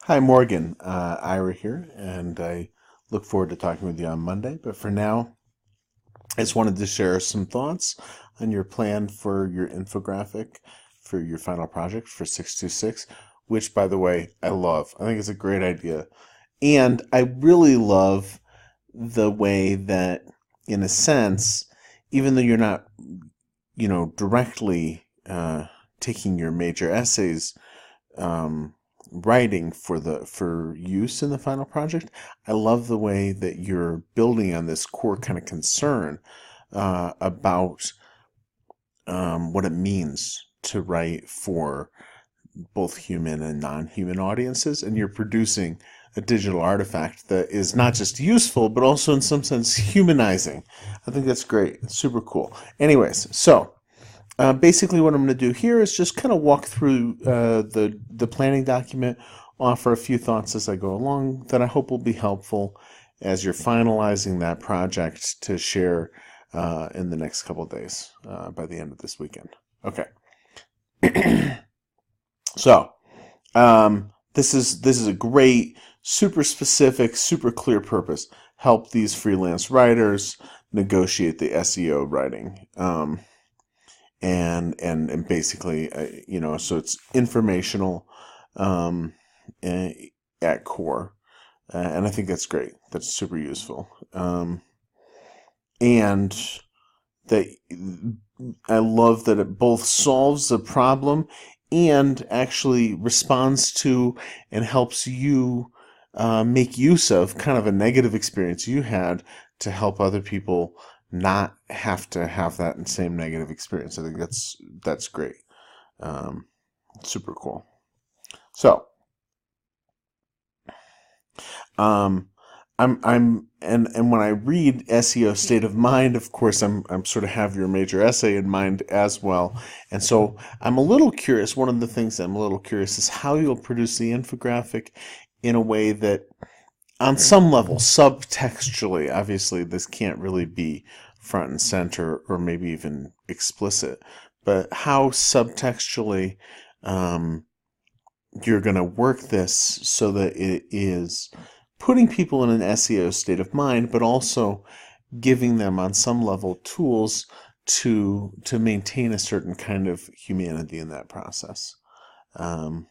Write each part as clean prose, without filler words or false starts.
Hi, Morgan. Ira here, and I look forward to talking with you on Monday. But for now, I just wanted to share some thoughts on your plan for your infographic for your final project for 626, which, by the way, I love. I think it's a great idea. And I really love the way that, in a sense, even though you're not, directly taking your major essays um, writing for use in the final project. I love the way that you're building on this core kind of concern about what it means to write for both human and non-human audiences, and you're producing a digital artifact that is not just useful, but also in some sense humanizing. I think that's great. It's super cool. Anyways, so basically, what I'm going to do here is just kind of walk through the planning document, offer a few thoughts as I go along that I hope will be helpful as you're finalizing that project to share in the next couple of days by the end of this weekend. Okay. So this is a great, super specific, super clear purpose. Help these freelance writers negotiate the SEO writing. And basically, so it's informational um, at core, and I think that's great. That's super useful, and that I love that it both solves the problem and actually responds to and helps you make use of kind of a negative experience you had to help other people not have to have that same negative experience. I think that's great. Um, Super cool. So, um, and when I read SEO state of mind, of course, I'm sort of have your major essay in mind as well. And so I'm a little curious. One of the things I'm a little curious is how you'll produce the infographic in a way that, on some level, subtextually, obviously, this can't really be front and center or maybe even explicit, but how subtextually you're going to work this so that it is putting people in an SEO state of mind, but also giving them on some level tools to maintain a certain kind of humanity in that process. Um,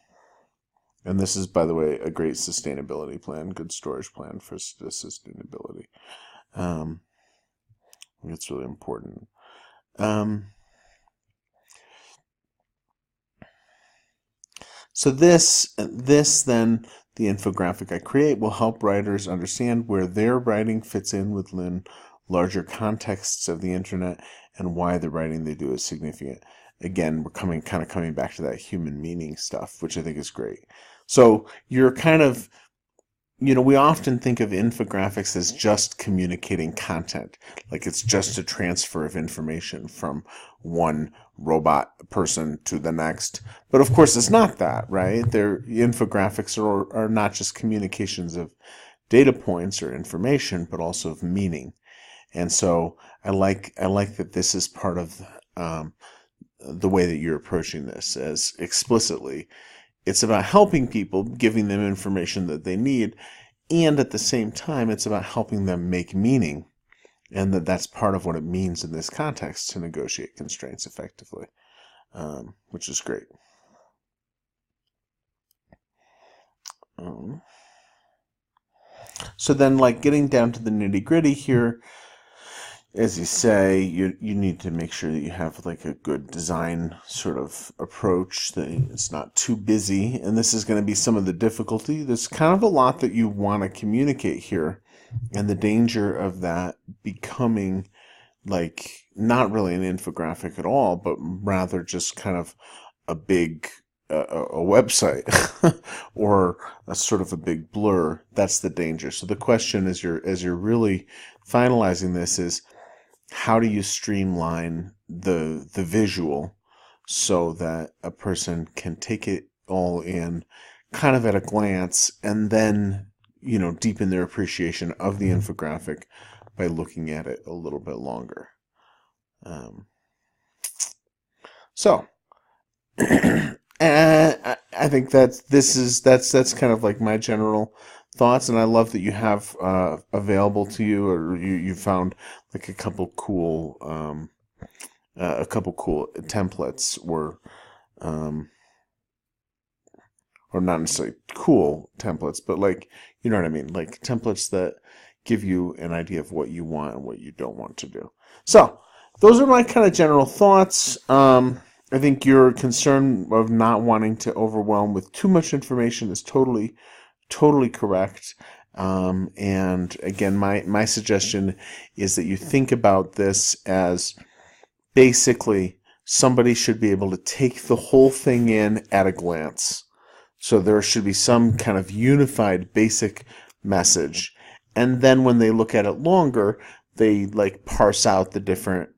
and this is, by the way, a great sustainability plan, good storage plan for sustainability. Um, I think it's really important. Um, So this then, the infographic I create will help writers understand where their writing fits in within larger contexts of the internet and why the writing they do is significant. Again, we're coming back to that human meaning stuff, which I think is great. So you're kind of we often think of infographics as just communicating content, like it's just a transfer of information from one robot person to the next. But of course, it's not that, right? Infographics are not just communications of data points or information, but also of meaning. And so I like that this is part of the way that you're approaching this as explicitly. It's about helping people, giving them information that they need, and at the same time, it's about helping them make meaning, and that's part of what it means in this context to negotiate constraints effectively, which is great. Um, so then, like getting down to the nitty gritty here, as you say, you need to make sure that you have like a good design sort of approach, that it's not too busy. And this is going to be some of the difficulty. There's kind of a lot that you want to communicate here, and the danger of that becoming like not really an infographic at all, but rather just kind of a big a website or a sort of a big blur. That's the danger. So the question as you're really finalizing this is, how do you streamline the visual so that a person can take it all in kind of at a glance, and then deepen their appreciation of the infographic by looking at it a little bit longer. Um, so I think that's kind of like my general thoughts, and I love that you have available to you, or you found like a couple cool templates, um, or not necessarily cool templates, but like, you know what I mean, like templates that give you an idea of what you want and what you don't want to do. So those are my kind of general thoughts. I think your concern of not wanting to overwhelm with too much information is totally correct. And again, my suggestion is that you think about this as basically somebody should be able to take the whole thing in at a glance. So there should be some kind of unified basic message. And then when they look at it longer, they like parse out the different,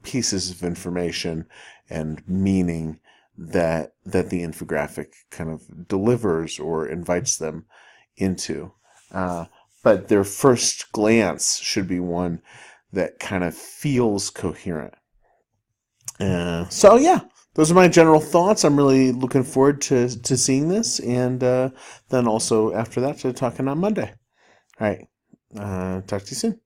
pieces of information and meaning that the infographic kind of delivers or invites them into. But their first glance should be one that kind of feels coherent. So yeah, those are my general thoughts. I'm really looking forward to seeing this, and then also after that to talking on Monday. All right, talk to you soon.